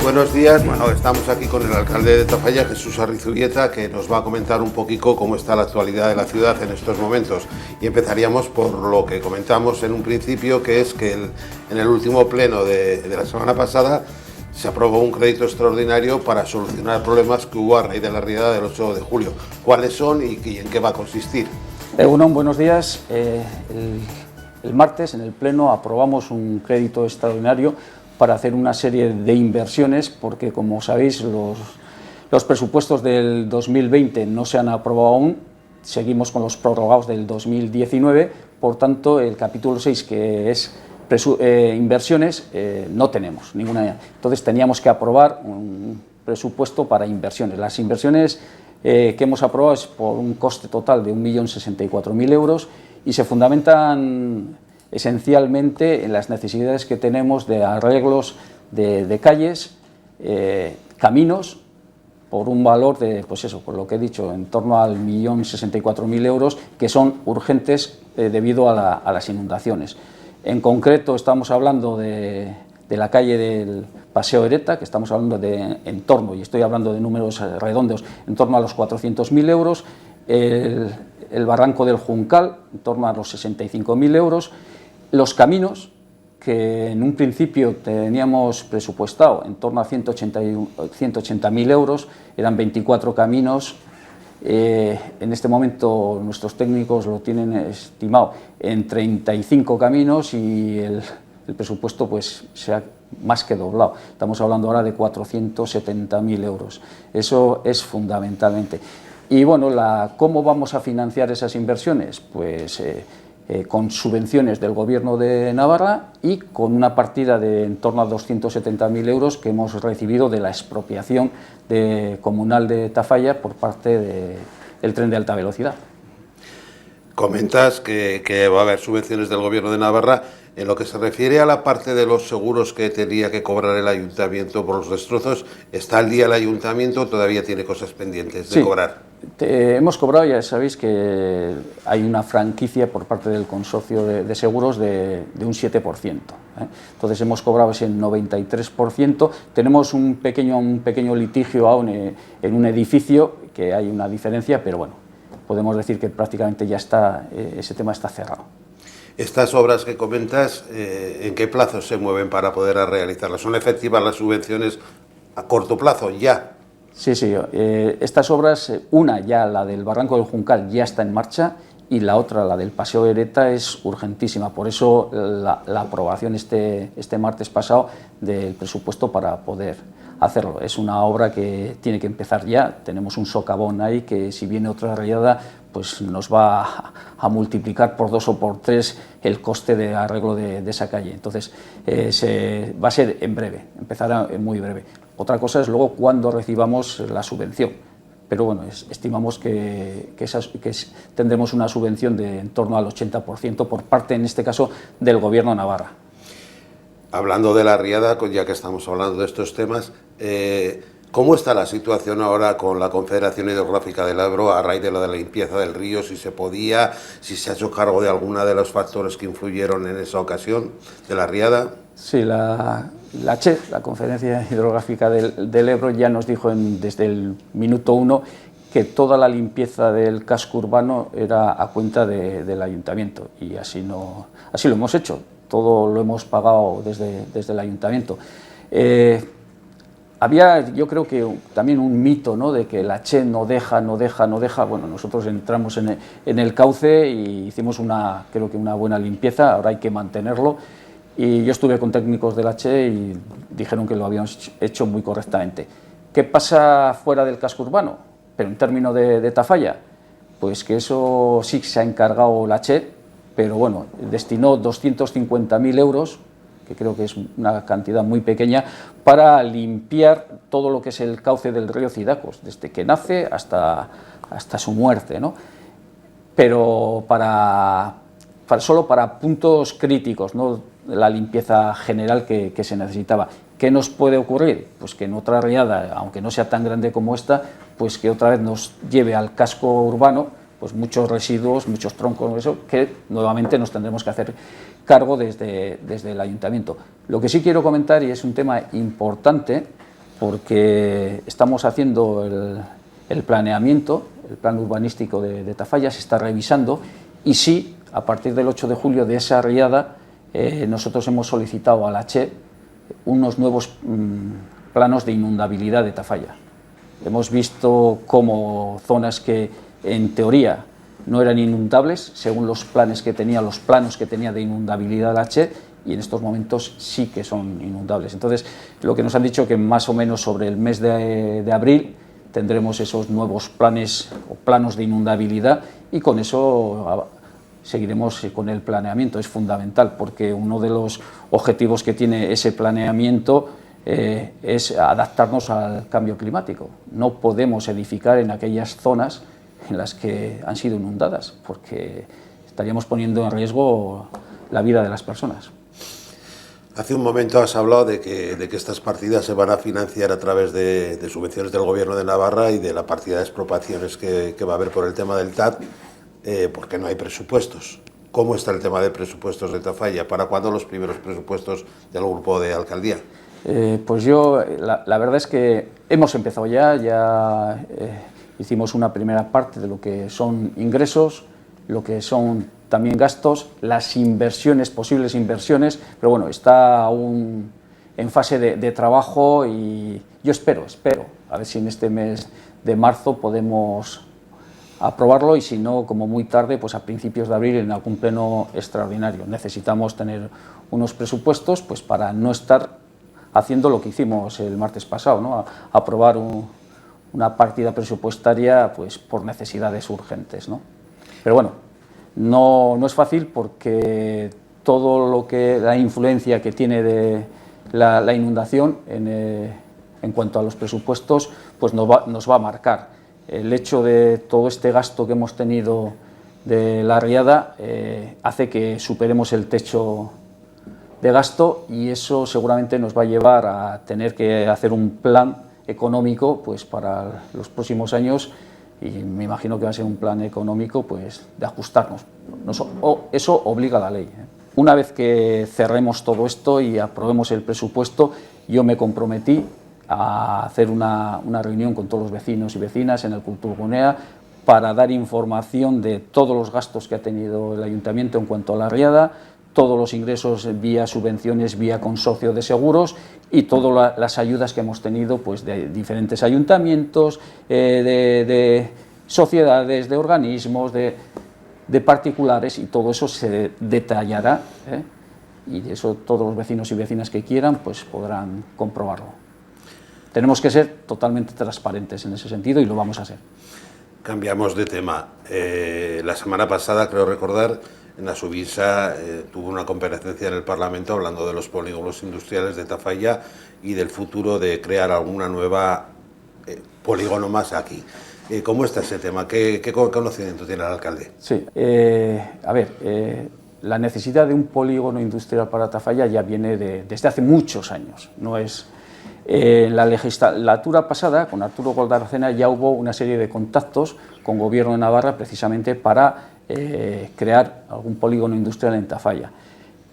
Buenos días, bueno, estamos aquí con el alcalde de Tafalla, Jesús Arrizubieta, que nos va a comentar un poquito cómo está la actualidad de la ciudad en estos momentos. Y empezaríamos por lo que comentamos en un principio, que es que en el último pleno de la semana pasada se aprobó un crédito extraordinario para solucionar problemas que hubo a raíz de la riada del 8 de julio. ¿Cuáles son y en qué va a consistir? Buenos días. El martes en el pleno aprobamos un crédito extraordinario para hacer una serie de inversiones, porque como sabéis los presupuestos del 2020 no se han aprobado aún, seguimos con los prorrogados del 2019, por tanto el capítulo 6, que es inversiones, no tenemos ninguna. Entonces teníamos que aprobar un presupuesto para inversiones. Las inversiones que hemos aprobado es por un coste total de 1.064.000 euros y se fundamentan esencialmente en las necesidades que tenemos de arreglos de calles, caminos, por un valor de, pues eso, por lo que he dicho, en torno al 1.064.000 euros, que son urgentes debido a las inundaciones. En concreto estamos hablando de la calle del Paseo Ereta, que estamos hablando de en torno, y estoy hablando de números redondos, en torno a los 400.000 euros, el Barranco del Juncal, en torno a los 65.000 euros, los caminos, que en un principio teníamos presupuestado en torno a 180.000 euros, eran 24 caminos, en este momento nuestros técnicos lo tienen estimado en 35 caminos y el presupuesto pues se ha más que doblado. Estamos hablando ahora de 470.000 euros. Eso es fundamentalmente. Y bueno, ¿cómo vamos a financiar esas inversiones? Pues con subvenciones del Gobierno de Navarra y con una partida de en torno a 270.000 euros que hemos recibido de la expropiación comunal de Tafalla por parte del tren de alta velocidad. Comentas que va a haber subvenciones del Gobierno de Navarra. En lo que se refiere a la parte de los seguros que tenía que cobrar el Ayuntamiento por los destrozos, ¿está al día el Ayuntamiento o todavía tiene cosas pendientes de cobrar? Hemos cobrado, ya sabéis que hay una franquicia por parte del consorcio de seguros de un 7%. Entonces hemos cobrado ese 93%. Tenemos un pequeño litigio aún en un edificio, que hay una diferencia, pero bueno, podemos decir que prácticamente ya está, ese tema está cerrado. Estas obras que comentas, ¿en qué plazo se mueven para poder realizarlas? ¿Son efectivas las subvenciones a corto plazo ya? Sí, estas obras, una ya, la del Barranco del Juncal, ya está en marcha y la otra, la del Paseo Ereta, es urgentísima. Por eso la aprobación este martes pasado del presupuesto para poder hacerlo. Es una obra que tiene que empezar ya. Tenemos un socavón ahí que, si viene otra riada, pues nos va a multiplicar por 2 o por 3 el coste de arreglo de esa calle. Entonces va a ser en breve, empezará muy breve. Otra cosa es luego cuando recibamos la subvención, pero bueno, estimamos que tendremos una subvención de en torno al 80% por parte, en este caso, del Gobierno de Navarra. Hablando de la riada, ya que estamos hablando de estos temas, ¿cómo está la situación ahora con la Confederación Hidrográfica del Ebro a raíz de la limpieza del río? Si se ha hecho cargo de alguno de los factores que influyeron en esa ocasión de la riada. Sí, la CHE, la Conferencia Hidrográfica del Ebro, ya nos dijo desde el minuto 1 que toda la limpieza del casco urbano era a cuenta del Ayuntamiento, y así lo hemos hecho, todo lo hemos pagado desde el Ayuntamiento. Había, yo creo que también un mito, ¿no?, de que la CHE no deja. Bueno, nosotros entramos en el cauce y hicimos creo que una buena limpieza, ahora hay que mantenerlo. Y yo estuve con técnicos de la CHE y dijeron que lo habíamos hecho muy correctamente. ¿Qué pasa fuera del casco urbano? Pero en términos de Tafalla, pues que eso sí se ha encargado la CHE, pero bueno, destinó 250.000 euros, que creo que es una cantidad muy pequeña, para limpiar todo lo que es el cauce del río Cidacos, desde que nace hasta su muerte, ¿no? Pero solo para puntos críticos, no la limpieza general que se necesitaba. ¿Qué nos puede ocurrir? Pues que en otra riada, aunque no sea tan grande como esta, pues que otra vez nos lleve al casco urbano pues muchos residuos, muchos troncos, eso, que nuevamente nos tendremos que hacer cargo desde el ayuntamiento. Lo que sí quiero comentar, y es un tema importante, porque estamos haciendo el planeamiento, el plan urbanístico de Tafalla se está revisando, y sí, a partir del 8 de julio de esa riada, nosotros hemos solicitado a la CHE unos nuevos planos de inundabilidad de Tafalla. Hemos visto cómo zonas que en teoría no eran inundables, según los planos que tenía de inundabilidad la CHE, y en estos momentos sí que son inundables. Entonces, lo que nos han dicho que más o menos sobre el mes de abril tendremos esos nuevos planes o planos de inundabilidad, y con eso seguiremos con el planeamiento. Es fundamental, porque uno de los objetivos que tiene ese planeamiento es adaptarnos al cambio climático. No podemos edificar en aquellas zonas en las que han sido inundadas, porque estaríamos poniendo en riesgo la vida de las personas. Hace un momento has hablado de que estas partidas se van a financiar a través de subvenciones del Gobierno de Navarra y de la partida de expropiaciones que va a haber por el tema del TAD, porque no hay presupuestos. ¿Cómo está el tema de presupuestos de Tafalla? ¿Para cuándo los primeros presupuestos del grupo de alcaldía? Pues yo, la verdad es que hemos empezado ya hicimos una primera parte de lo que son ingresos, lo que son también gastos, las inversiones, posibles inversiones, pero bueno, está aún en fase de trabajo, y yo espero, a ver si en este mes de marzo podemos aprobarlo, y si no, como muy tarde, pues a principios de abril en algún pleno extraordinario. Necesitamos tener unos presupuestos pues para no estar haciendo lo que hicimos el martes pasado, ¿no? Aprobar una partida presupuestaria pues por necesidades urgentes, ¿no? Pero bueno, no es fácil, porque todo lo que la influencia que tiene de la inundación en cuanto a los presupuestos pues nos va a marcar. El hecho de todo este gasto que hemos tenido de la riada hace que superemos el techo de gasto, y eso seguramente nos va a llevar a tener que hacer un plan económico pues para los próximos años, y me imagino que va a ser un plan económico pues de ajustarnos. Eso obliga a la ley. Una vez que cerremos todo esto y aprobemos el presupuesto, yo me comprometí a hacer una reunión con todos los vecinos y vecinas en el Kulturgunea para dar información de todos los gastos que ha tenido el ayuntamiento en cuanto a la riada, todos los ingresos vía subvenciones, vía consorcio de seguros, y todas las ayudas que hemos tenido pues de diferentes ayuntamientos, de sociedades, de organismos, de particulares, y todo eso se detallará, y de eso todos los vecinos y vecinas que quieran pues podrán comprobarlo. Tenemos que ser totalmente transparentes en ese sentido, y lo vamos a ser. Cambiamos de tema. La semana pasada, creo recordar, en la Subisa tuvo una comparecencia en el Parlamento hablando de los polígonos industriales de Tafalla y del futuro de crear alguna nueva polígono más aquí. ¿Cómo está ese tema? ¿Qué conocimiento tiene el alcalde? Sí, la necesidad de un polígono industrial para Tafalla ya viene desde hace muchos años. No es, en la legislatura pasada, con Arturo Goldarcena, ya hubo una serie de contactos con el Gobierno de Navarra precisamente para crear algún polígono industrial en Tafalla.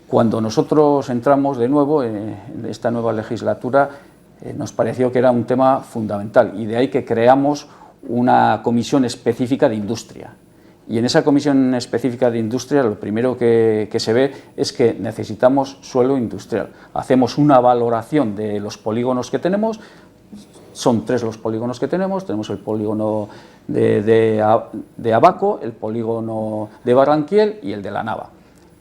Cuando nosotros entramos de nuevo en esta nueva legislatura, nos pareció que era un tema fundamental, y de ahí que creamos una comisión específica de industria. Y en esa comisión específica de industria lo primero que se ve es que necesitamos suelo industrial. Hacemos una valoración de los polígonos que tenemos. Son 3 los polígonos que tenemos el polígono de Abaco, el polígono de Barranquiel y el de La Nava.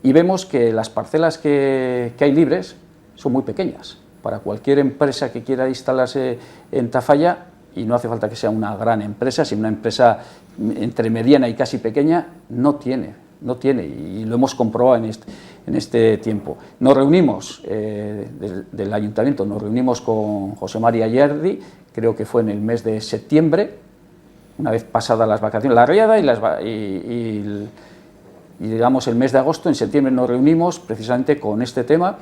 Y vemos que las parcelas que hay libres son muy pequeñas. Para cualquier empresa que quiera instalarse en Tafalla, y no hace falta que sea una gran empresa, sino una empresa entre mediana y casi pequeña, no tiene, y lo hemos comprobado en este tiempo. Nos reunimos, del ayuntamiento, nos reunimos con José María Yerdi, creo que fue en el mes de septiembre, una vez pasadas las vacaciones, la riada y digamos el mes de agosto. En septiembre nos reunimos precisamente con este tema.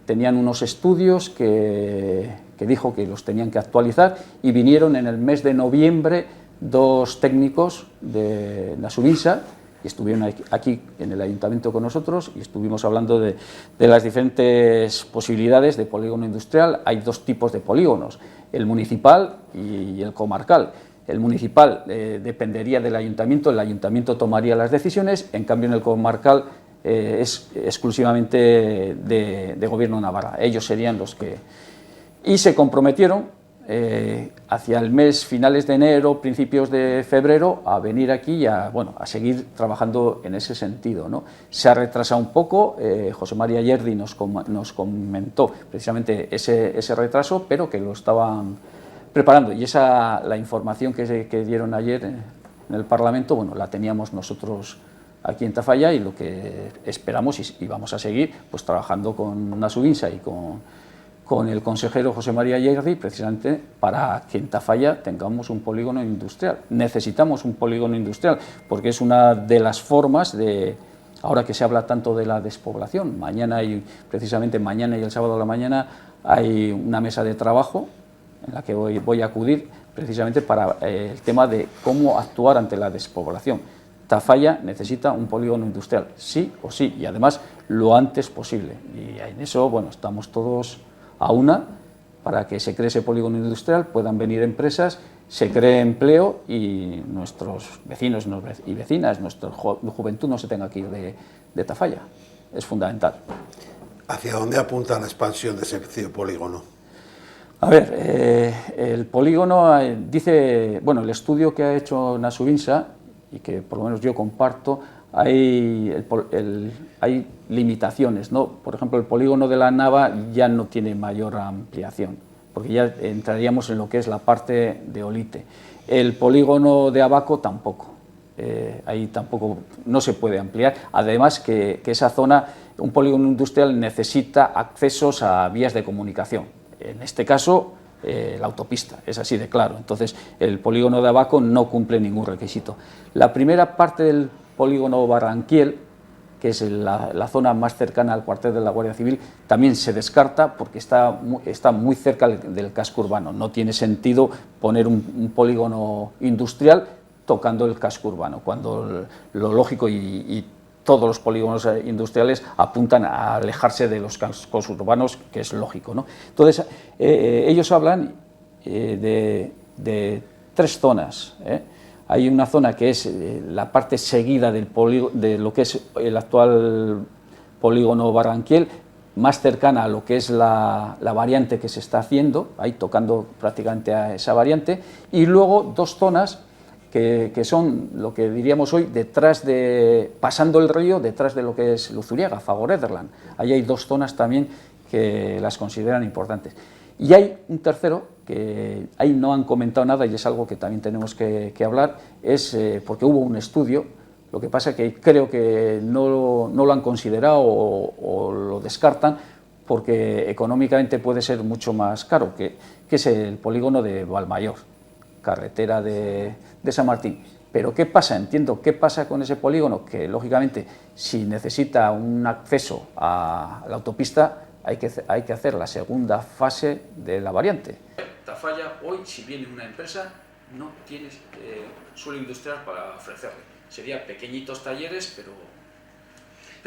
Tenían unos estudios que dijo que los tenían que actualizar, y vinieron en el mes de noviembre 2 técnicos de la Subisa y estuvieron aquí en el ayuntamiento con nosotros y estuvimos hablando de las diferentes posibilidades de polígono industrial. Hay dos tipos de polígonos, el municipal y el comarcal. El municipal dependería del ayuntamiento, el ayuntamiento tomaría las decisiones, en cambio en el comarcal es exclusivamente de Gobierno de Navarra. Ellos serían los que... Y se comprometieron hacia el mes finales de enero, principios de febrero, a venir aquí y a seguir trabajando en ese sentido, ¿no? Se ha retrasado un poco, José María Yerdi nos comentó precisamente ese retraso, pero que lo estaban preparando, y la información que dieron ayer en el Parlamento, bueno, la teníamos nosotros aquí en Tafalla, y lo que esperamos y vamos a seguir pues trabajando con Nasubinsa y con el consejero José María Yerdi, precisamente para que en Tafalla tengamos un polígono industrial. Necesitamos un polígono industrial, porque es una de las formas de, ahora que se habla tanto de la despoblación, precisamente mañana y el sábado a la mañana hay una mesa de trabajo en la que voy a acudir precisamente para el tema de cómo actuar ante la despoblación. Tafalla necesita un polígono industrial, sí o sí, y además lo antes posible. Y en eso, bueno, estamos todos a una para que se cree ese polígono industrial, puedan venir empresas, se cree empleo y nuestros vecinos y vecinas, nuestra juventud no se tenga que ir de Tafalla. Es fundamental. ¿Hacia dónde apunta la expansión de ese polígono? A ver, el polígono dice, bueno, el estudio que ha hecho Nasubinsa, y que por lo menos yo comparto, hay limitaciones, ¿no? Por ejemplo, el polígono de la Nava ya no tiene mayor ampliación, porque ya entraríamos en lo que es la parte de Olite. El polígono de Abaco tampoco, ahí tampoco no se puede ampliar. Además que esa zona, un polígono industrial necesita accesos a vías de comunicación. En este caso, la autopista, es así de claro. Entonces, el polígono de Abaco no cumple ningún requisito. La primera parte del polígono Barranquiel, que es la zona más cercana al cuartel de la Guardia Civil, también se descarta porque está muy cerca del casco urbano. No tiene sentido poner un polígono industrial tocando el casco urbano, cuando lo lógico y todos los polígonos industriales apuntan a alejarse de los cascos urbanos, que es lógico, ¿no? Entonces, ellos hablan de tres zonas, Hay una zona que es la parte seguida de lo que es el actual polígono Barranquiel, más cercana a lo que es la variante que se está haciendo, ahí tocando prácticamente a esa variante, y luego dos zonas que son lo que diríamos hoy pasando el río, detrás de lo que es Luzuriaga, Fagor-Ederland. Ahí hay dos zonas también que las consideran importantes. Y hay un tercero, que ahí no han comentado nada y es algo que también tenemos que hablar, es porque hubo un estudio, lo que pasa es que creo que no lo han considerado o lo descartan, porque económicamente puede ser mucho más caro, que es el polígono de Valmayor, carretera de San Martín. Pero ¿qué pasa? Entiendo, ¿qué pasa con ese polígono? Que lógicamente, si necesita un acceso a la autopista, hay que hacer la segunda fase de la variante. Tafalla, hoy, si viene una empresa, no tiene suelo industrial para ofrecerle. Sería pequeñitos talleres, pero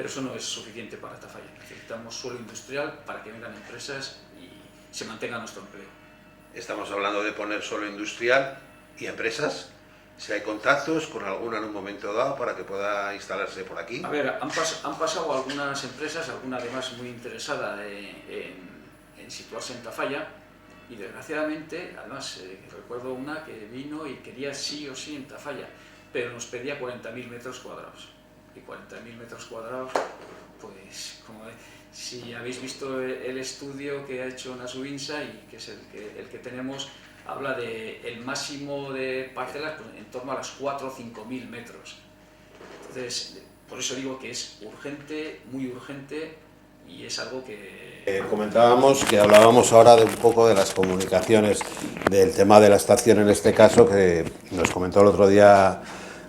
eso no es suficiente para Tafalla. Necesitamos suelo industrial para que vengan empresas y se mantenga nuestro empleo. Estamos hablando de poner suelo industrial y empresas. Si hay contactos con alguna en un momento dado para que pueda instalarse por aquí. A ver, han pasado algunas empresas, alguna además muy interesada en situarse en Tafalla, y desgraciadamente, además recuerdo una que vino y quería sí o sí en Tafalla, pero nos pedía 40.000 metros cuadrados. Y 40.000 metros cuadrados, pues como si habéis visto el estudio que ha hecho Nasubinsa, y que es el que tenemos, habla del máximo de parcelas pues, en torno a las 4 o 5.000 metros. Entonces, por eso digo que es urgente, muy urgente, y es algo que... Comentábamos que hablábamos ahora de un poco de las comunicaciones, del tema de la estación en este caso, que nos comentó el otro día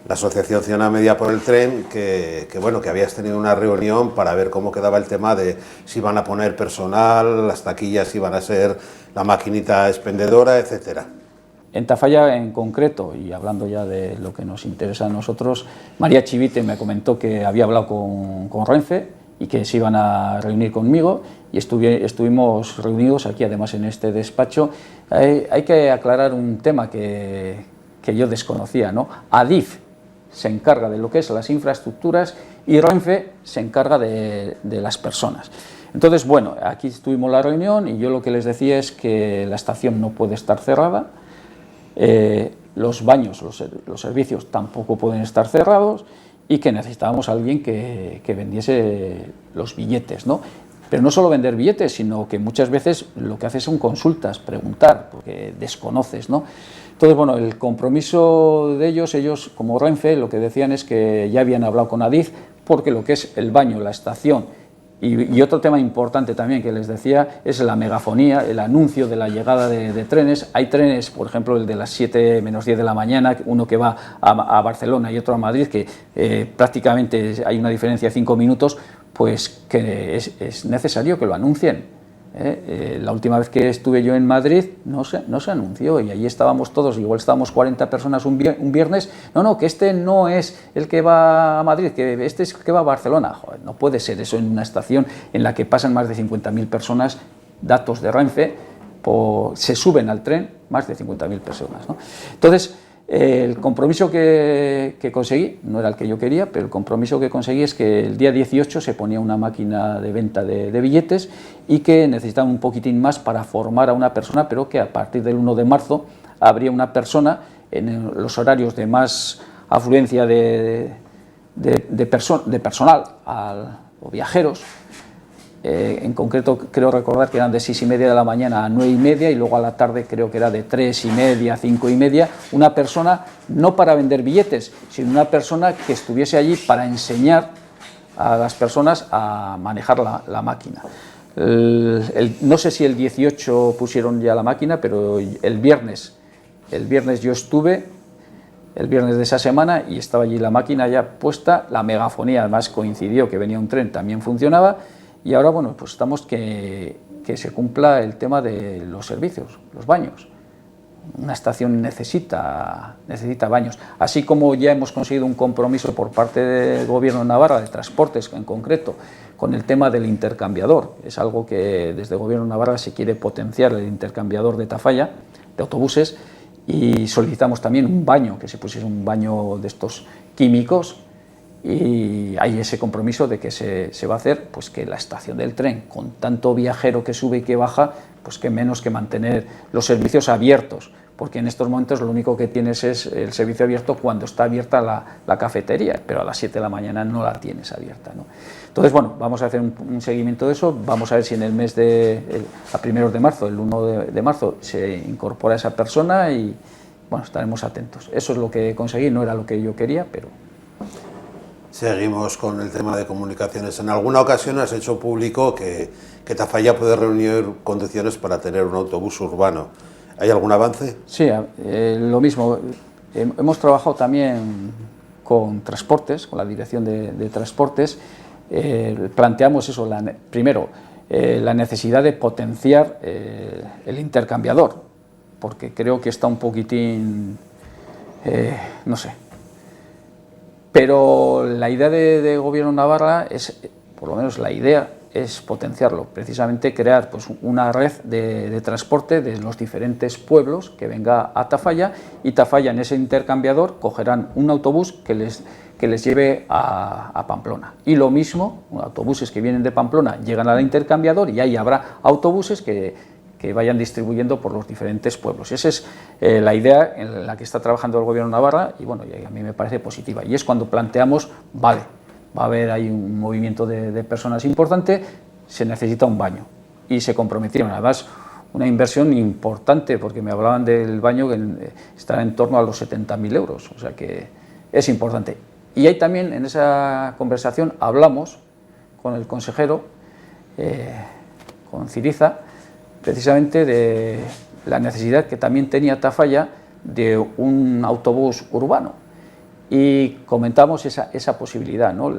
la Asociación Ciudadana Media por el Tren, que bueno, que habías tenido una reunión para ver cómo quedaba el tema de si iban a poner personal, las taquillas iban a ser la maquinita expendedora, etcétera. En Tafalla en concreto, y hablando ya de lo que nos interesa a nosotros, María Chivite me comentó que había hablado con Renfe y que se iban a reunir conmigo, y estuvimos reunidos aquí además en este despacho. Hay que aclarar un tema que yo desconocía, ¿no? Adif se encarga de lo que es las infraestructuras y Renfe se encarga de las personas. Entonces, bueno, aquí tuvimos la reunión y yo lo que les decía es que la estación no puede estar cerrada, los baños, los servicios tampoco pueden estar cerrados, y que necesitábamos a alguien que vendiese los billetes, ¿no? Pero no solo vender billetes, sino que muchas veces lo que haces son consultas, preguntar, porque desconoces, ¿no? Entonces, bueno, el compromiso de ellos como Renfe, lo que decían es que ya habían hablado con Adif, porque lo que es el baño, la estación, y otro tema importante también que les decía es la megafonía, el anuncio de la llegada de trenes. Hay trenes, por ejemplo, el de las 7 menos 10 de la mañana, uno que va a Barcelona y otro a Madrid, que prácticamente hay una diferencia de 5 minutos, pues que es necesario que lo anuncien. La última vez que estuve yo en Madrid no se anunció, y allí estábamos todos, igual estábamos 40 personas un viernes, no, que este no es el que va a Madrid, que este es el que va a Barcelona. Joder, no puede ser eso en una estación en la que pasan más de 50.000 personas, datos de Renfe, se suben al tren más de 50.000 personas, ¿no? Entonces, el compromiso que conseguí, no era el que yo quería, pero el compromiso que conseguí es que el día 18 se ponía una máquina de venta de billetes, y que necesitaba un poquitín más para formar a una persona, pero que a partir del 1 de marzo habría una persona en los horarios de más afluencia de personal o viajeros. En concreto creo recordar que eran de 6:30 de la mañana a 9:30, y luego a la tarde creo que era de 3:30 a 5:30, una persona no para vender billetes, sino una persona que estuviese allí para enseñar a las personas a manejar la máquina. No sé si el 18 pusieron ya la máquina, pero el viernes yo estuve, el viernes de esa semana, y estaba allí la máquina ya puesta, la megafonía además coincidió que venía un tren, también funcionaba. Y ahora, bueno, pues estamos que se cumpla el tema de los servicios, los baños. Una estación necesita baños. Así como ya hemos conseguido un compromiso por parte del Gobierno de Navarra, de transportes en concreto, con el tema del intercambiador. Es algo que desde el Gobierno de Navarra se quiere potenciar, el intercambiador de Tafalla, de autobuses, y solicitamos también un baño, que se pusiese un baño de estos químicos. Y hay ese compromiso de que se va a hacer, pues que la estación del tren, con tanto viajero que sube y que baja, pues que menos que mantener los servicios abiertos, porque en estos momentos lo único que tienes es el servicio abierto cuando está abierta la cafetería, pero a las 7 de la mañana no la tienes abierta, ¿no? Entonces, bueno, vamos a hacer un seguimiento de eso, vamos a ver si en el mes a primeros de marzo, el 1 de marzo, se incorpora esa persona, y bueno, estaremos atentos. Eso es lo que conseguí, no era lo que yo quería, pero... Seguimos con el tema de comunicaciones. En alguna ocasión has hecho público que Tafalla puede reunir condiciones para tener un autobús urbano. ¿Hay algún avance? Sí, lo mismo. Hemos trabajado también con transportes, con la dirección de transportes. Planteamos eso, primero, la necesidad de potenciar el intercambiador, porque creo que está un poquitín, no sé. Pero la idea de Gobierno de Navarra es, por lo menos la idea, es potenciarlo, precisamente crear pues una red de transporte de los diferentes pueblos que venga a Tafalla, y Tafalla en ese intercambiador cogerán un autobús que les lleve a Pamplona. Y lo mismo, autobuses que vienen de Pamplona llegan al intercambiador, y ahí habrá autobuses que vayan distribuyendo por los diferentes pueblos. Esa es la idea en la que está trabajando el Gobierno de Navarra, y bueno, y a mí me parece positiva. Y es cuando planteamos, vale, va a haber ahí un movimiento de personas importante, se necesita un baño. Y se comprometieron, además, una inversión importante, porque me hablaban del baño que estará en torno a los 70.000 euros, o sea que es importante. Y ahí también, en esa conversación, hablamos con el consejero, con Ciriza, precisamente de la necesidad que también tenía Tafalla de un autobús urbano, y comentamos esa posibilidad, ¿no?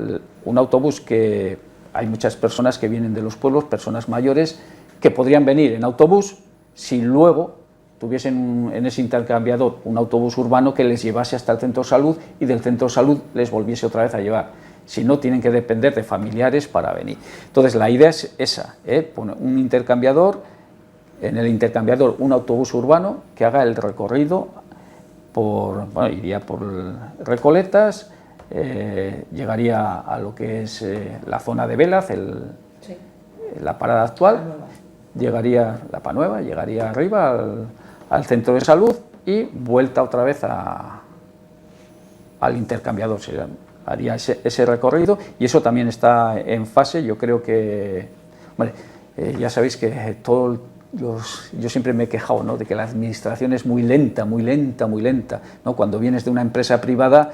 Un autobús que hay muchas personas que vienen de los pueblos, personas mayores, que podrían venir en autobús si luego tuviesen en ese intercambiador un autobús urbano que les llevase hasta el centro de salud y del centro de salud les volviese otra vez a llevar. Si no, tienen que depender de familiares para venir. Entonces, la idea es esa, poner un intercambiador, en el intercambiador un autobús urbano que haga el recorrido iría por Recoletas, llegaría a lo que es la zona de Vélaz, la parada actual, llegaría la Panueva, llegaría arriba al centro de salud y vuelta otra vez al intercambiador. Haría ese recorrido y eso también está en fase. Yo creo que, ya sabéis que yo siempre me he quejado, ¿no?, de que la administración es muy lenta, ¿no? Cuando vienes de una empresa privada,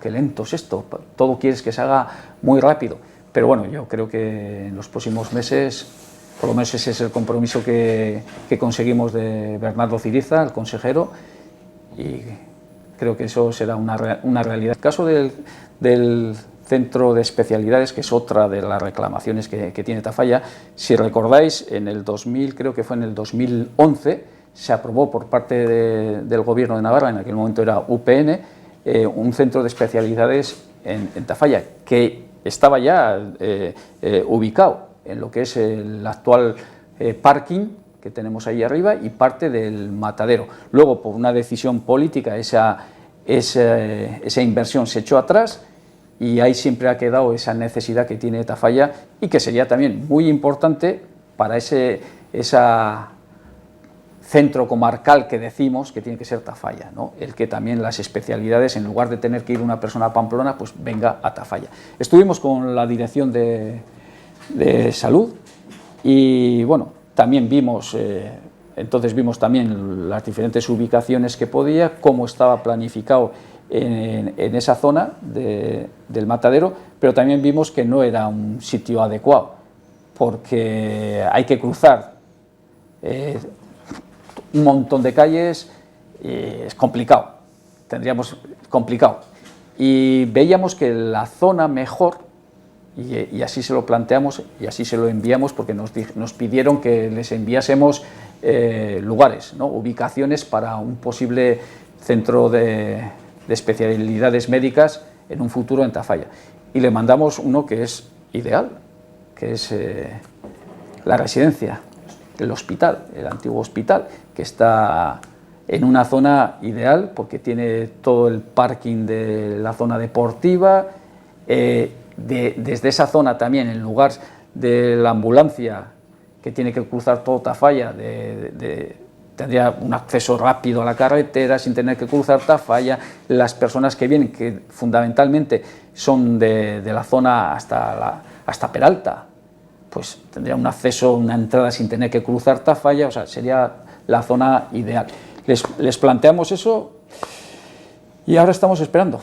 qué lento es esto, todo quieres que se haga muy rápido. Pero bueno, yo creo que en los próximos meses, por lo menos ese es el compromiso que conseguimos de Bernardo Ciriza, el consejero, y creo que eso será una realidad. El caso del centro de especialidades, que es otra de las reclamaciones que tiene Tafalla, si recordáis, en el 2000, creo que fue en el 2011, se aprobó por parte del Gobierno de Navarra, en aquel momento era UPN, un centro de especialidades en Tafalla, que estaba ya ubicado en lo que es el actual parking que tenemos ahí arriba y parte del matadero. Luego, por una decisión política, esa inversión se echó atrás y ahí siempre ha quedado esa necesidad que tiene Tafalla y que sería también muy importante para ese centro comarcal que decimos que tiene que ser Tafalla, ¿no? El que también las especialidades, en lugar de tener que ir una persona a Pamplona, pues venga a Tafalla. Estuvimos con la dirección de salud y bueno, también vimos también las diferentes ubicaciones que podía, cómo estaba planificado en esa zona del matadero, pero también vimos que no era un sitio adecuado, porque hay que cruzar un montón de calles, es complicado, complicado. Y veíamos que la zona mejor, y así se lo planteamos y así se lo enviamos, porque nos pidieron que les enviásemos lugares, ¿no?, ubicaciones para un posible centro de especialidades médicas en un futuro en Tafalla. Y le mandamos uno que es ideal, que es la residencia, el hospital, el antiguo hospital, que está en una zona ideal porque tiene todo el parking de la zona deportiva, desde esa zona también, en lugar de la ambulancia que tiene que cruzar todo Tafalla, tendría un acceso rápido a la carretera sin tener que cruzar Tafalla. Las personas que vienen, que fundamentalmente son de la zona hasta Peralta, pues tendría un acceso, una entrada sin tener que cruzar Tafalla, o sea, sería la zona ideal. Les planteamos eso y ahora estamos esperando.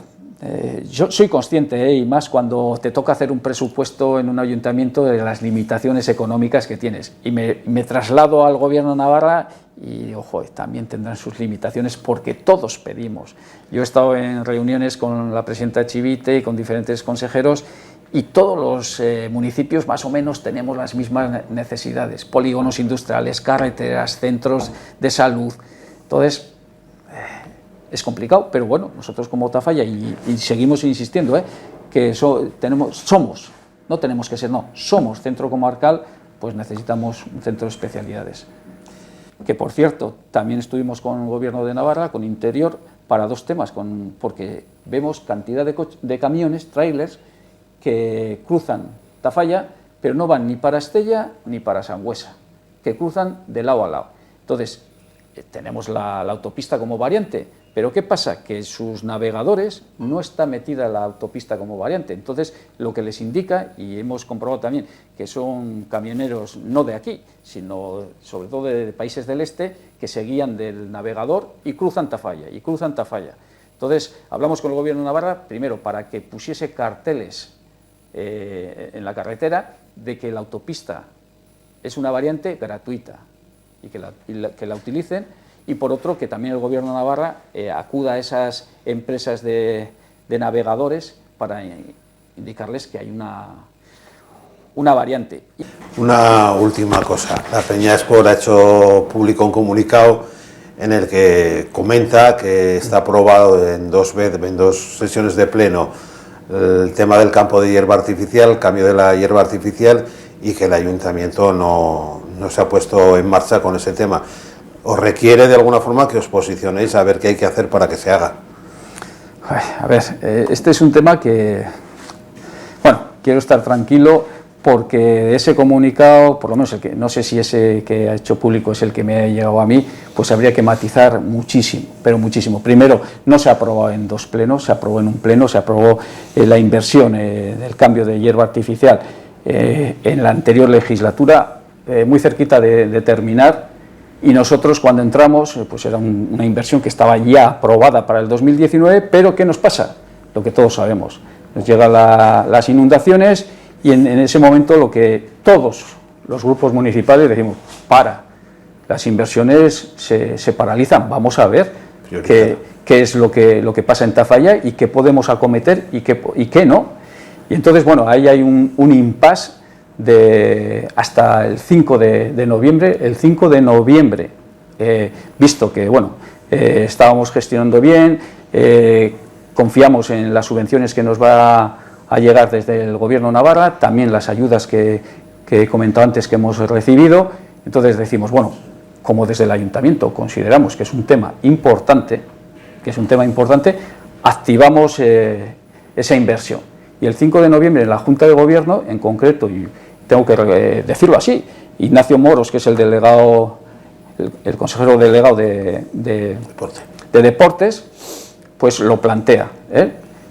Yo soy consciente, y más cuando te toca hacer un presupuesto en un ayuntamiento, de las limitaciones económicas que tienes. Y me traslado al Gobierno de Navarra y, ojo, también tendrán sus limitaciones porque todos pedimos. Yo he estado en reuniones con la presidenta Chivite y con diferentes consejeros y todos los municipios más o menos tenemos las mismas necesidades. Polígonos industriales, carreteras, centros de salud. Entonces, es complicado, pero bueno, nosotros como Tafalla, y seguimos insistiendo, que somos, no tenemos que ser, no, somos centro comarcal, pues necesitamos un centro de especialidades. Que por cierto, también estuvimos con el Gobierno de Navarra, con Interior, para dos temas, porque vemos cantidad de camiones, trailers, que cruzan Tafalla, pero no van ni para Estella ni para Sangüesa, que cruzan de lado a lado. Entonces, tenemos la autopista como variante, pero ¿qué pasa? Que sus navegadores no está metida la autopista como variante. Entonces, lo que les indica, y hemos comprobado también que son camioneros no de aquí, sino sobre todo de países del este, que se guían del navegador y cruzan Tafalla, Entonces, hablamos con el Gobierno de Navarra, primero, para que pusiese carteles en la carretera de que la autopista es una variante gratuita y que la utilicen, y por otro que también el Gobierno de Navarra acuda a esas empresas de navegadores para indicarles que hay una variante. Una última cosa, la Peña Esport ha hecho público un comunicado en el que comenta que está aprobado en dos sesiones de pleno el tema del campo de hierba artificial, el cambio de la hierba artificial, y que el ayuntamiento no se ha puesto en marcha con ese tema. ¿Os requiere de alguna forma que os posicionéis a ver qué hay que hacer para que se haga? A ver, este es un tema que, bueno, quiero estar tranquilo porque ese comunicado, por lo menos el que, no sé si ese que ha hecho público es el que me ha llegado a mí, pues habría que matizar muchísimo, pero muchísimo. Primero, no se ha aprobado en dos plenos, se aprobó en un pleno, se aprobó la inversión del cambio de hierba artificial en la anterior legislatura, muy cerquita de terminar, y nosotros cuando entramos, pues era una inversión que estaba ya aprobada para el 2019, pero ¿qué nos pasa? Lo que todos sabemos, nos llegan las inundaciones y en ese momento lo que todos los grupos municipales decimos, las inversiones se paralizan, vamos a ver qué es lo que pasa en Tafalla y qué podemos acometer y qué no. Y entonces, bueno, ahí hay un impasse hasta el 5 de noviembre. El 5 de noviembre, visto que, bueno, estábamos gestionando bien, confiamos en las subvenciones que nos va a llegar desde el Gobierno de Navarra, también las ayudas que he comentado antes que hemos recibido, entonces decimos, bueno, como desde el Ayuntamiento consideramos que es un tema importante, activamos esa inversión. Y el 5 de noviembre en la Junta de Gobierno, en concreto, y tengo que decirlo así, Ignacio Moros, que es el delegado, el consejero delegado de Deportes, pues lo plantea,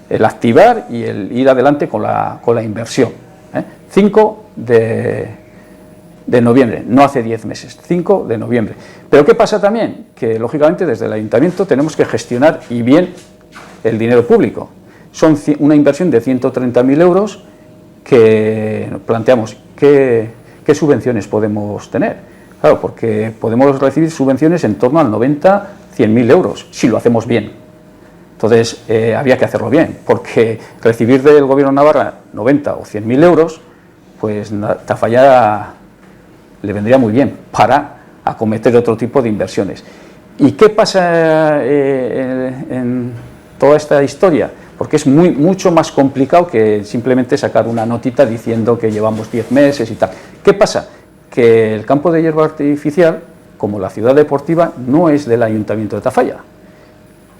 el activar y el ir adelante con la inversión. 5 de noviembre, no hace 10 meses, 5 de noviembre. Pero ¿qué pasa también? Que lógicamente desde el Ayuntamiento tenemos que gestionar y bien el dinero público. Son una inversión de 130.000 euros que planteamos qué subvenciones podemos tener. Claro, porque podemos recibir subvenciones en torno al 90-100.000 euros, si lo hacemos bien. Entonces, había que hacerlo bien, porque recibir del Gobierno de Navarra 90 o 100.000 euros, pues Tafalla le vendría muy bien para acometer otro tipo de inversiones. ¿Y qué pasa en toda esta historia? Porque es mucho más complicado que simplemente sacar una notita diciendo que llevamos 10 meses y tal. ¿Qué pasa? Que el campo de hierba artificial, como la ciudad deportiva, no es del Ayuntamiento de Tafalla,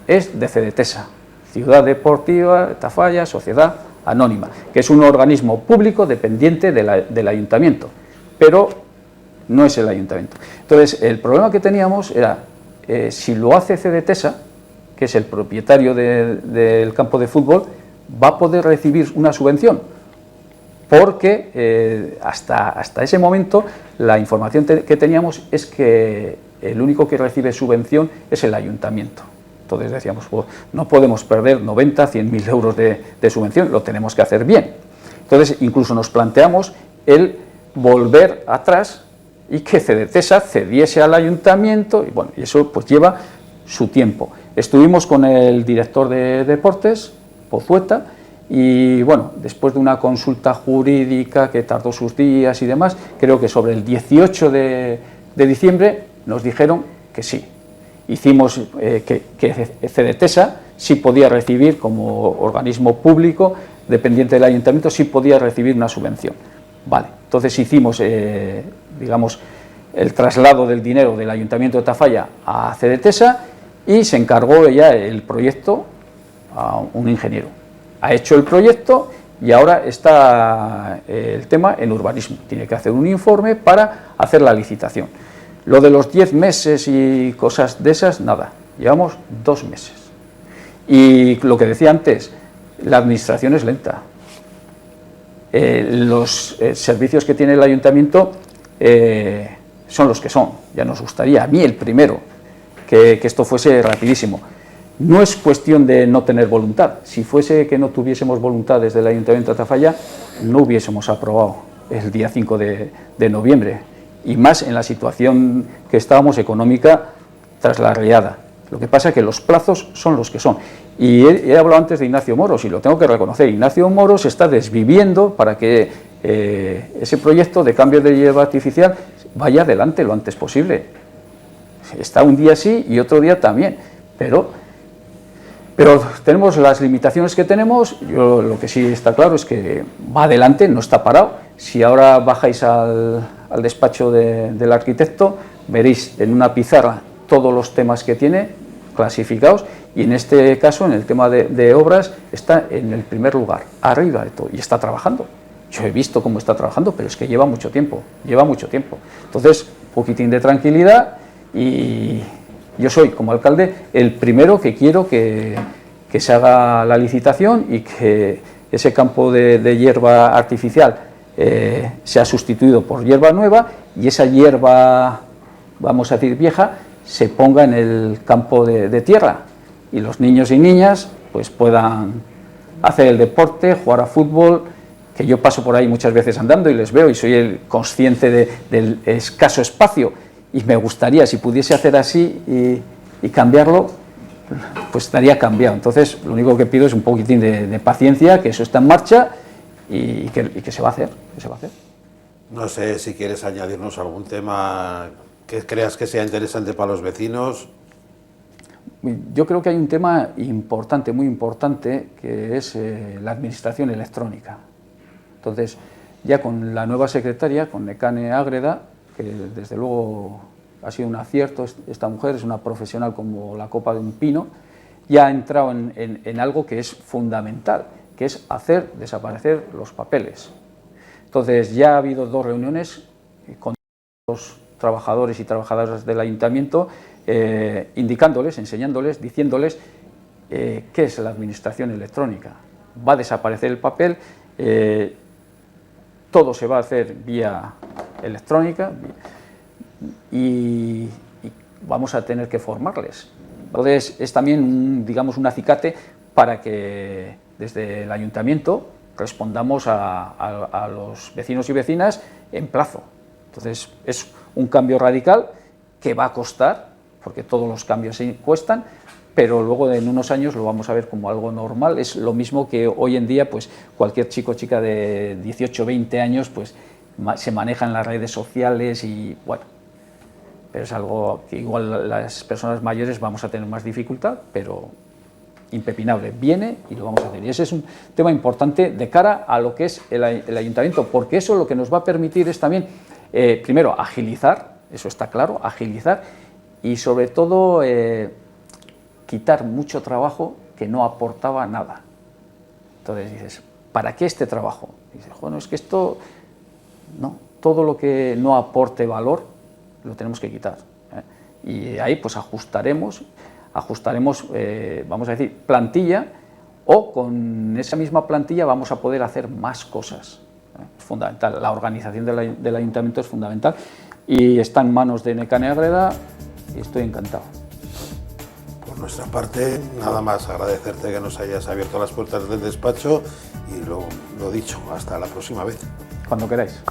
es de Cedetesa, Ciudad Deportiva de Tafalla, Sociedad Anónima, que es un organismo público dependiente del Ayuntamiento, pero no es el Ayuntamiento. Entonces, el problema que teníamos era, si lo hace Cedetesa, que es el propietario del campo de fútbol, va a poder recibir una subvención, porque hasta ese momento la información que teníamos es que el único que recibe subvención es el Ayuntamiento. Entonces decíamos, pues, no podemos perder 90-100.000 euros de subvención, lo tenemos que hacer bien. Entonces incluso nos planteamos el volver atrás y que Cedetesa cediese al Ayuntamiento, y bueno, y eso pues lleva su tiempo. Estuvimos con el director de Deportes, Pozueta, y bueno, después de una consulta jurídica que tardó sus días y demás, creo que sobre el 18 de diciembre nos dijeron que sí. Hicimos que Cedetesa sí podía recibir, como organismo público dependiente del Ayuntamiento, sí podía recibir una subvención. Vale, entonces hicimos, digamos, el traslado del dinero del Ayuntamiento de Tafalla a Cedetesa y se encargó ya el proyecto a un ingeniero. Ha hecho el proyecto y ahora está el tema en urbanismo. Tiene que hacer un informe para hacer la licitación. Lo de los 10 meses y cosas de esas, nada. Llevamos 2 meses. Y lo que decía antes, la administración es lenta. Los servicios que tiene el Ayuntamiento son los que son. Ya nos gustaría, a mí el primero, que esto fuese rapidísimo. No es cuestión de no tener voluntad. Si fuese que no tuviésemos voluntad desde el Ayuntamiento de Tafalla, no hubiésemos aprobado el día 5 de noviembre. Y más en la situación que estábamos económica tras la riada. Lo que pasa es que los plazos son los que son. Y he hablado antes de Ignacio Moros, y lo tengo que reconocer. Ignacio Moros se está desviviendo para que ese proyecto de cambio de hierba artificial vaya adelante lo antes posible. Está un día sí y otro día también, pero tenemos las limitaciones que tenemos. Yo lo que sí está claro es que va adelante, no está parado. Si ahora bajáis al despacho del arquitecto, veréis en una pizarra todos los temas que tiene clasificados, y en este caso, en el tema de obras, está en el primer lugar, arriba de todo, y está trabajando. Yo he visto cómo está trabajando, pero es que lleva mucho tiempo. Entonces, un poquitín de tranquilidad, y yo soy, como alcalde, el primero que quiero que se haga la licitación y que ese campo de hierba artificial sea sustituido por hierba nueva, y esa hierba, vamos a decir, vieja, se ponga en el campo de tierra, y los niños y niñas pues puedan hacer el deporte, jugar a fútbol, que yo paso por ahí muchas veces andando y les veo y soy el consciente del escaso espacio, y me gustaría, si pudiese hacer así y cambiarlo, pues estaría cambiado. Entonces, lo único que pido es un poquitín de paciencia, que eso está en marcha y que se va a hacer, No sé si quieres añadirnos algún tema que creas que sea interesante para los vecinos. Yo creo que hay un tema importante, muy importante, que es la administración electrónica. Entonces, ya con la nueva secretaria, con Nekane Ágreda, que desde luego ha sido un acierto, esta mujer es una profesional como la copa de un pino, ya ha entrado en algo que es fundamental, que es hacer desaparecer los papeles. Entonces, ya ha habido 2 reuniones con los trabajadores y trabajadoras del ayuntamiento, indicándoles, enseñándoles, diciéndoles qué es la administración electrónica. Va a desaparecer el papel, todo se va a hacer vía electrónica, y vamos a tener que formarles. Entonces, es también, digamos, un acicate para que desde el ayuntamiento respondamos a los vecinos y vecinas en plazo. Entonces, es un cambio radical que va a costar, porque todos los cambios cuestan, pero luego en unos años lo vamos a ver como algo normal. Es lo mismo que hoy en día, pues cualquier chico o chica de 18 o 20 años pues se maneja en las redes sociales, y bueno, pero es algo que igual las personas mayores vamos a tener más dificultad, pero impepinable, viene y lo vamos a hacer. Y ese es un tema importante de cara a lo que es el ayuntamiento, porque eso lo que nos va a permitir es también, primero, agilizar, eso está claro, agilizar, y sobre todo quitar mucho trabajo que no aportaba nada. Entonces dices, ¿para qué este trabajo? Y dices, bueno, es que esto, no, todo lo que no aporte valor lo tenemos que quitar, y ahí pues ajustaremos, vamos a decir, plantilla, o con esa misma plantilla vamos a poder hacer más cosas. Es fundamental, la organización del ayuntamiento es fundamental, y está en manos de Nekane Ágreda, y estoy encantado. Por nuestra parte, nada más agradecerte que nos hayas abierto las puertas del despacho, y lo dicho, hasta la próxima vez. Cuando queráis.